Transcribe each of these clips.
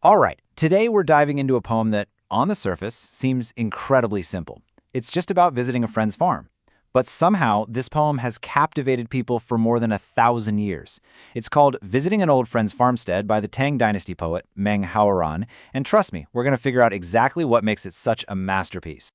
All right, today we're diving into a poem that, on the surface, seems incredibly simple. It's just about visiting a friend's farm. But somehow, this poem has captivated people for more than 1,000 years. It's called Visiting an Old Friend's Farmstead by the Tang Dynasty poet Meng Haoran, and trust me, we're going to figure out exactly what makes it such a masterpiece.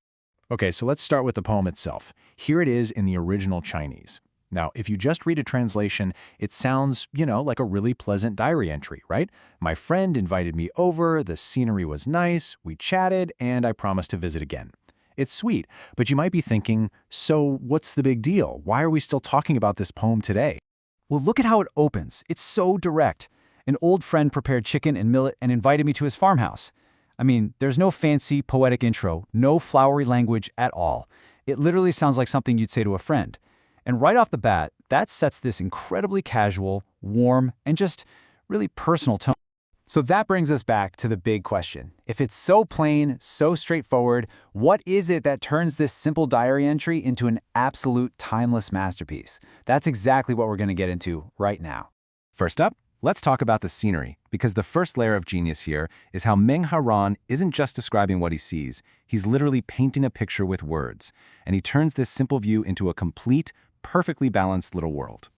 Okay, so let's start with the poem itself. Here it is in the original Chinese. Now, if you just read a translation, it sounds, like a really pleasant diary entry, right? My friend invited me over, the scenery was nice, we chatted, and I promised to visit again. It's sweet, but you might be thinking, so what's the big deal? Why are we still talking about this poem today? Well, look at how it opens. It's so direct. An old friend prepared chicken and millet and invited me to his farmhouse. I mean, there's no fancy, poetic intro, no flowery language at all. It literally sounds like something you'd say to a friend. And right off the bat, that sets this incredibly casual, warm, and just really personal tone. So that brings us back to the big question. If it's so plain, so straightforward, what is it that turns this simple diary entry into an absolute timeless masterpiece? That's exactly what we're going to get into right now. First up, let's talk about the scenery, because the first layer of genius here is how Meng Haoran isn't just describing what he sees, he's literally painting a picture with words, and he turns this simple view into a complete, perfectly balanced little world.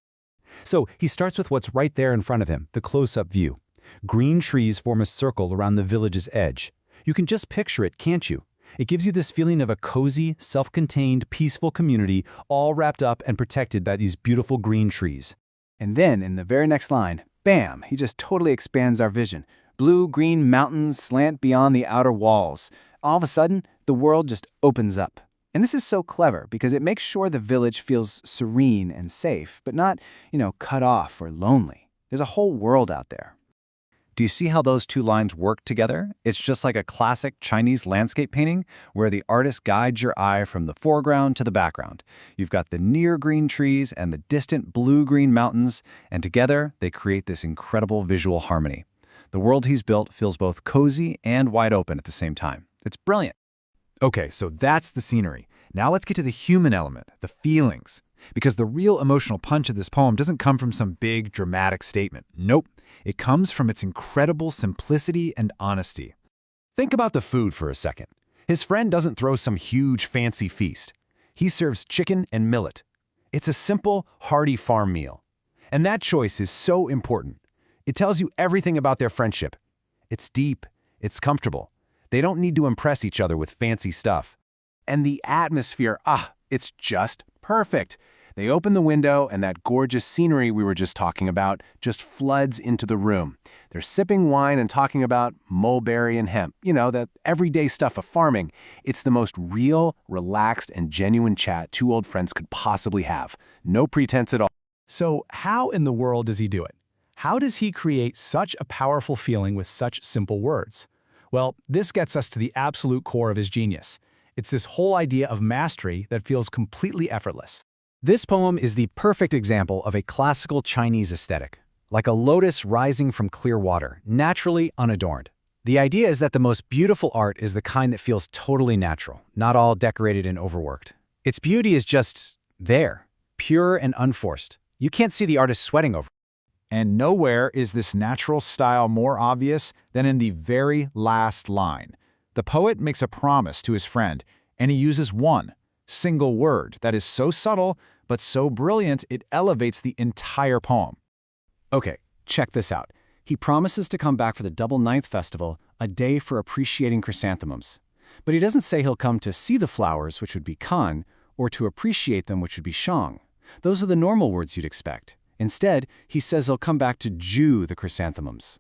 So he starts with what's right there in front of him, the close-up view. Green trees form a circle around the village's edge. You can just picture it, can't you? It gives you this feeling of a cozy, self-contained, peaceful community, all wrapped up and protected by these beautiful green trees. And then, in the very next line, bam, he just totally expands our vision. Blue-green mountains slant beyond the outer walls. All of a sudden, the world just opens up. And this is so clever because it makes sure the village feels serene and safe, but not, cut off or lonely. There's a whole world out there. Do you see how those two lines work together? It's just like a classic Chinese landscape painting where the artist guides your eye from the foreground to the background. You've got the near green trees and the distant blue-green mountains, and together they create this incredible visual harmony. The world he's built feels both cozy and wide open at the same time. It's brilliant. Okay, so that's the scenery. Now let's get to the human element, the feelings. Because the real emotional punch of this poem doesn't come from some big, dramatic statement. Nope. It comes from its incredible simplicity and honesty. Think about the food for a second. His friend doesn't throw some huge, fancy feast. He serves chicken and millet. It's a simple, hearty farm meal. And that choice is so important. It tells you everything about their friendship. It's deep. It's comfortable. They don't need to impress each other with fancy stuff. And the atmosphere, it's just perfect. They open the window and that gorgeous scenery we were just talking about just floods into the room. They're sipping wine and talking about mulberry and hemp, that everyday stuff of farming. It's the most real, relaxed, and genuine chat two old friends could possibly have. No pretense at all. So how in the world does he do it? How does he create such a powerful feeling with such simple words? Well, this gets us to the absolute core of his genius. It's this whole idea of mastery that feels completely effortless. This poem is the perfect example of a classical Chinese aesthetic, like a lotus rising from clear water, naturally unadorned. The idea is that the most beautiful art is the kind that feels totally natural, not all decorated and overworked. Its beauty is just there, pure and unforced. You can't see the artist sweating over it. And nowhere is this natural style more obvious than in the very last line. The poet makes a promise to his friend, and he uses one single word that is so subtle but so brilliant it elevates the entire poem. Okay, check this out. He promises to come back for the Double Ninth Festival, a day for appreciating chrysanthemums. But he doesn't say he'll come to see the flowers, which would be kan, or to appreciate them, which would be Sheng. Those are the normal words you'd expect. Instead, he says he'll come back to jew the chrysanthemums.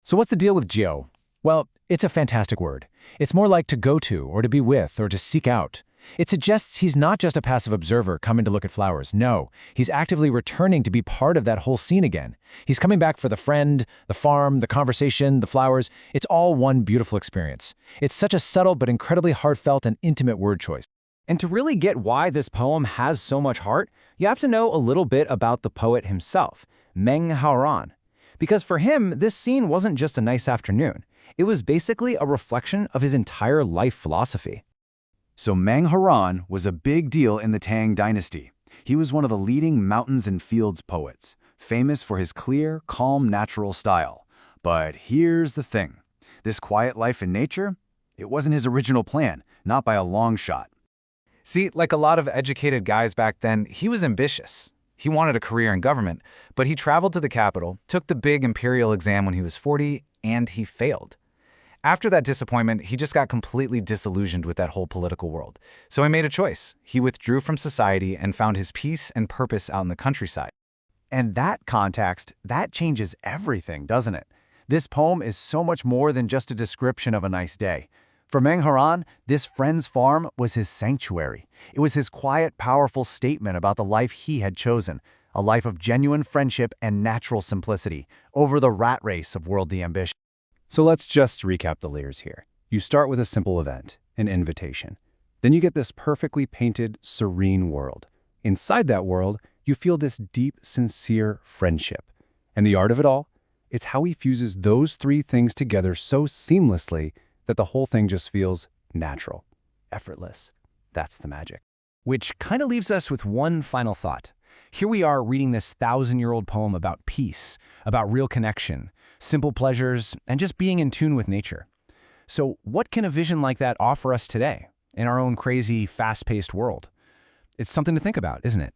So what's the deal with jiu? Well, it's a fantastic word. It's more like to go to, or to be with, or to seek out. It suggests he's not just a passive observer coming to look at flowers. No, he's actively returning to be part of that whole scene again. He's coming back for the friend, the farm, the conversation, the flowers. It's all one beautiful experience. It's such a subtle but incredibly heartfelt and intimate word choice. And to really get why this poem has so much heart, you have to know a little bit about the poet himself, Meng Haoran. Because for him, this scene wasn't just a nice afternoon. It was basically a reflection of his entire life philosophy. So Meng Haoran was a big deal in the Tang Dynasty. He was one of the leading mountains and fields poets, famous for his clear, calm, natural style. But here's the thing. This quiet life in nature, it wasn't his original plan, not by a long shot. See, like a lot of educated guys back then, he was ambitious. He wanted a career in government, but he traveled to the capital, took the big imperial exam when he was 40, and he failed. After that disappointment, he just got completely disillusioned with that whole political world. So he made a choice. He withdrew from society and found his peace and purpose out in the countryside. And that context, that changes everything, doesn't it? This poem is so much more than just a description of a nice day. For Meng Haoran, this friend's farm was his sanctuary. It was his quiet, powerful statement about the life he had chosen, a life of genuine friendship and natural simplicity, over the rat race of worldly ambition. So let's just recap the layers here. You start with a simple event, an invitation. Then you get this perfectly painted, serene world. Inside that world, you feel this deep, sincere friendship. And the art of it all? It's how he fuses those three things together so seamlessly that the whole thing just feels natural, effortless. That's the magic. Which kind of leaves us with one final thought. Here we are reading this 1,000-year-old poem about peace, about real connection, simple pleasures, and just being in tune with nature. So what can a vision like that offer us today, in our own crazy, fast-paced world? It's something to think about, isn't it?